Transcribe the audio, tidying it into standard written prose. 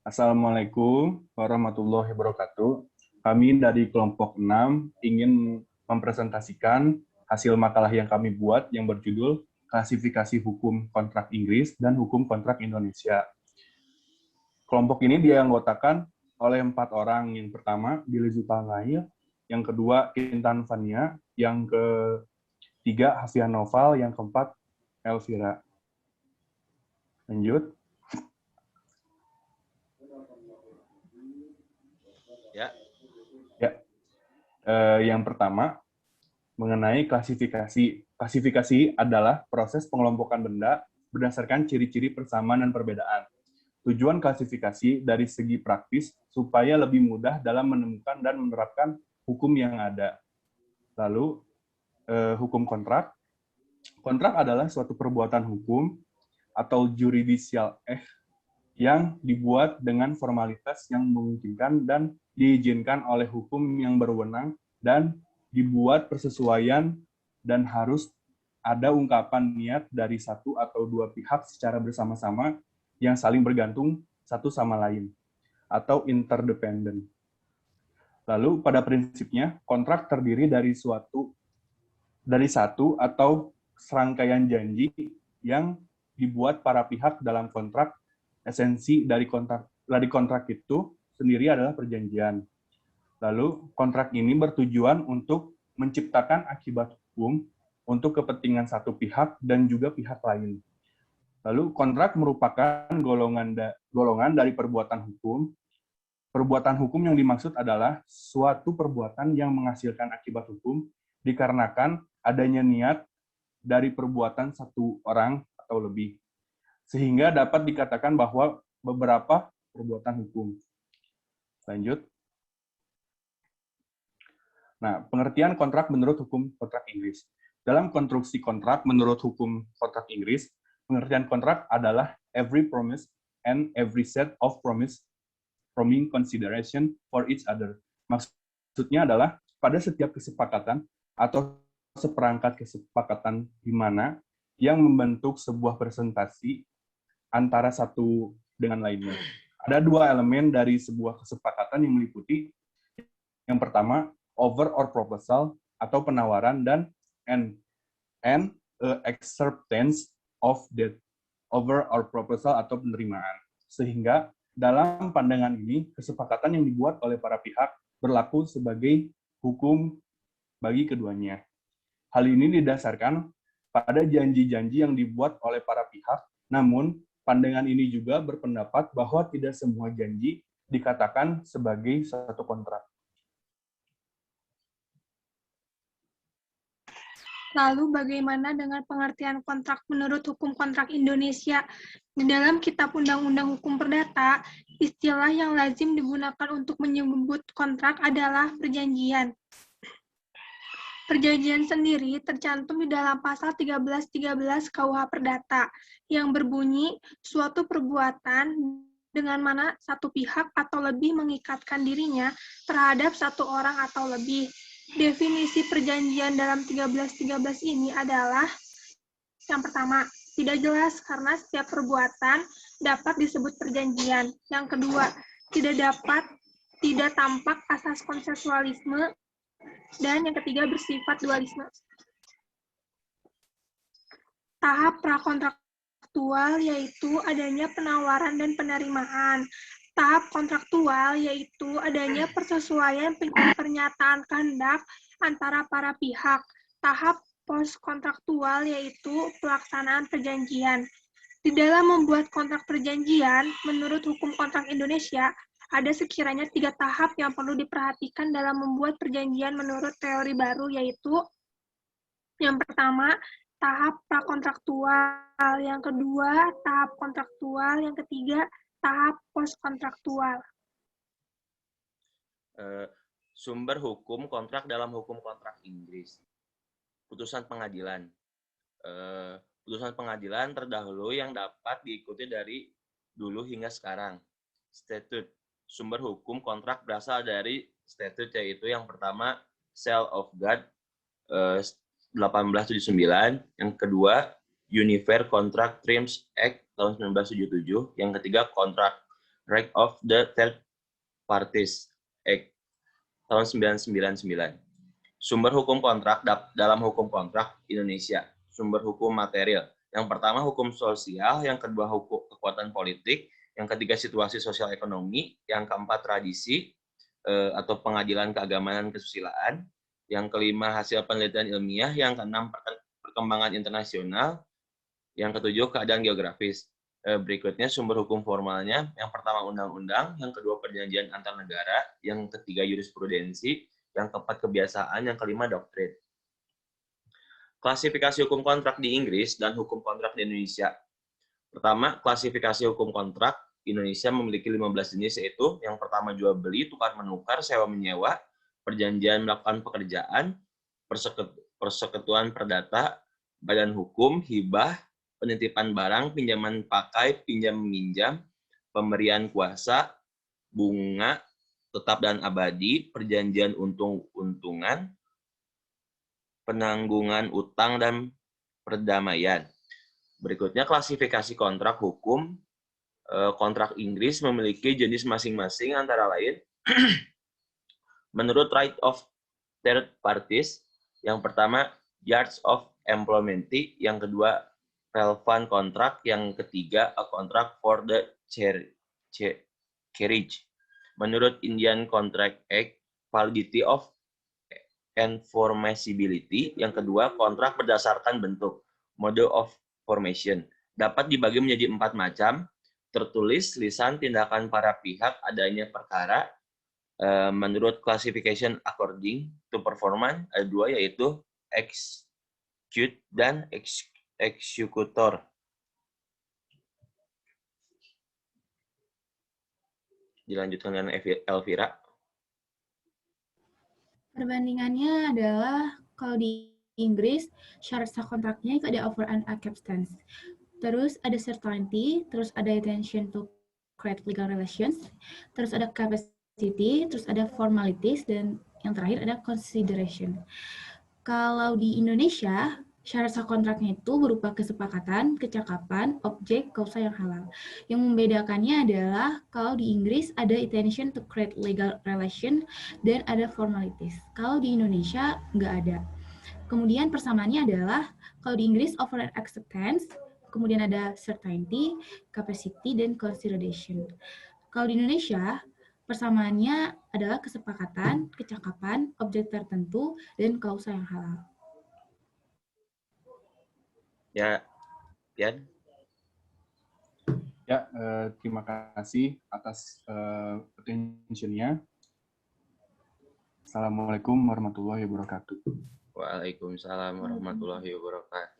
Assalamualaikum warahmatullahi wabarakatuh. Kami dari kelompok 6 ingin mempresentasikan hasil makalah yang kami buat yang berjudul Klasifikasi Hukum Kontrak Inggris dan Hukum Kontrak Indonesia. Kelompok ini dianggotakan oleh 4 orang. Yang pertama, Billy Zulkarnail, yang kedua, Intan Fania, yang ketiga, Hafia Noval, yang keempat, Elvira. Lanjut. Yang pertama, mengenai klasifikasi. Klasifikasi adalah proses pengelompokan benda berdasarkan ciri-ciri persamaan dan perbedaan. Tujuan klasifikasi dari segi praktis supaya lebih mudah dalam menemukan dan menerapkan hukum yang ada. Lalu, hukum kontrak. Kontrak adalah suatu perbuatan hukum atau judicial act yang dibuat dengan formalitas yang memungkinkan dan diizinkan oleh hukum yang berwenang dan dibuat persesuaian dan harus ada ungkapan niat dari satu atau dua pihak secara bersama-sama yang saling bergantung satu sama lain atau interdependent. Lalu pada prinsipnya kontrak terdiri dari satu atau serangkaian janji yang dibuat para pihak dalam kontrak. Esensi dari kontrak itu sendiri adalah perjanjian. Lalu kontrak ini bertujuan untuk menciptakan akibat hukum untuk kepentingan satu pihak dan juga pihak lain. Lalu kontrak merupakan golongan dari perbuatan hukum. Perbuatan hukum yang dimaksud adalah suatu perbuatan yang menghasilkan akibat hukum dikarenakan adanya niat dari perbuatan satu orang atau lebih, sehingga dapat dikatakan bahwa beberapa perbuatan hukum. Lanjut. Nah, pengertian kontrak menurut hukum kontrak Inggris. Dalam konstruksi kontrak menurut hukum kontrak Inggris, pengertian kontrak adalah every promise and every set of promising consideration for each other. Maksudnya adalah pada setiap kesepakatan atau seperangkat kesepakatan di mana yang membentuk sebuah presentasi antara satu dengan lainnya. Ada dua elemen dari sebuah kesepakatan yang meliputi yang pertama, offer or proposal atau penawaran, dan acceptance of that offer or proposal atau penerimaan. Sehingga dalam pandangan ini, kesepakatan yang dibuat oleh para pihak berlaku sebagai hukum bagi keduanya. Hal ini didasarkan pada janji-janji yang dibuat oleh para pihak, namun pandangan ini juga berpendapat bahwa tidak semua janji dikatakan sebagai satu kontrak. Lalu bagaimana dengan pengertian kontrak menurut hukum kontrak Indonesia? Di dalam Kitab Undang-Undang Hukum Perdata, istilah yang lazim digunakan untuk menyebut kontrak adalah perjanjian. Perjanjian sendiri tercantum di dalam pasal 1313 KUH Perdata yang berbunyi suatu perbuatan dengan mana satu pihak atau lebih mengikatkan dirinya terhadap satu orang atau lebih. Definisi perjanjian dalam 1313 ini adalah yang pertama, tidak jelas karena setiap perbuatan dapat disebut perjanjian. Yang kedua, tidak tampak asas konsensualisme. Dan yang ketiga, bersifat dualisme. Tahap prakontraktual yaitu adanya penawaran dan penerimaan. Tahap kontraktual yaitu adanya persesuaian pernyataan kehendak antara para pihak. Tahap postkontraktual yaitu pelaksanaan perjanjian. Di dalam membuat kontrak perjanjian, menurut hukum kontrak Indonesia, ada sekiranya 3 tahap yang perlu diperhatikan dalam membuat perjanjian menurut teori baru, yaitu yang pertama, tahap prakontraktual, yang kedua, tahap kontraktual, yang ketiga, tahap postkontraktual. Sumber hukum kontrak dalam hukum kontrak Inggris. Putusan pengadilan. Putusan pengadilan terdahulu yang dapat diikuti dari dulu hingga sekarang. Statute. Sumber hukum kontrak berasal dari statute, yaitu yang pertama Cell of God 1879, yang kedua Unifair Contract Terms Act tahun 1977, yang ketiga Contract Right of the Third Parties Act tahun 1999. Sumber hukum kontrak dalam hukum kontrak Indonesia. Sumber hukum material. Yang pertama hukum sosial, yang kedua hukum kekuatan politik, yang ketiga situasi sosial ekonomi, yang keempat tradisi atau pengadilan keagamaan kesusilaan, yang kelima hasil penelitian ilmiah, yang keenam perkembangan internasional, yang ketujuh keadaan geografis. Berikutnya sumber hukum formalnya, yang pertama undang-undang, yang kedua perjanjian antar negara, yang ketiga jurisprudensi, yang keempat kebiasaan, yang kelima doktrin. Klasifikasi hukum kontrak di Inggris dan hukum kontrak di Indonesia. Pertama, klasifikasi hukum kontrak Indonesia memiliki 15 jenis, yaitu yang pertama jual beli, tukar menukar, sewa menyewa, perjanjian melakukan pekerjaan, persekutuan perdata, badan hukum, hibah, penitipan barang, pinjaman pakai, pinjam meminjam, pemberian kuasa, bunga, tetap dan abadi, perjanjian untung-untungan, penanggungan utang, dan perdamaian. Berikutnya klasifikasi kontrak hukum. Kontrak Inggris memiliki jenis masing-masing antara lain menurut right of third parties, yang pertama yards of employment, yang kedua relevant contract, yang ketiga a contract for the carriage. Menurut Indian Contract Act, validity of enforceability, yang kedua kontrak berdasarkan bentuk, mode of formation, dapat dibagi menjadi 4 macam: tertulis, lisan, tindakan para pihak, adanya perkara. Menurut classification according to performance, ada 2, yaitu execute dan executor. Dilanjutkan dengan Elvira. Perbandingannya adalah kalau di Inggris syarat sah kontraknya itu ada offer and acceptance. Terus ada certainty, terus ada intention to create legal relations, terus ada capacity, terus ada formalities, dan yang terakhir ada consideration. Kalau di Indonesia, syarat sah kontraknya itu berupa kesepakatan, kecakapan, objek, kausa yang halal. Yang membedakannya adalah kalau di Inggris ada intention to create legal relation dan ada formalities. Kalau di Indonesia nggak ada. Kemudian persamaannya adalah kalau di Inggris offer and acceptance, kemudian ada certainty, capacity, dan consideration. Kalau di Indonesia, persamaannya adalah kesepakatan, kecakapan, objek tertentu, dan kausa yang halal. Ya, Pian. Ya, terima kasih atas attention-nya. Assalamualaikum warahmatullahi wabarakatuh. Waalaikumsalam warahmatullahi wabarakatuh.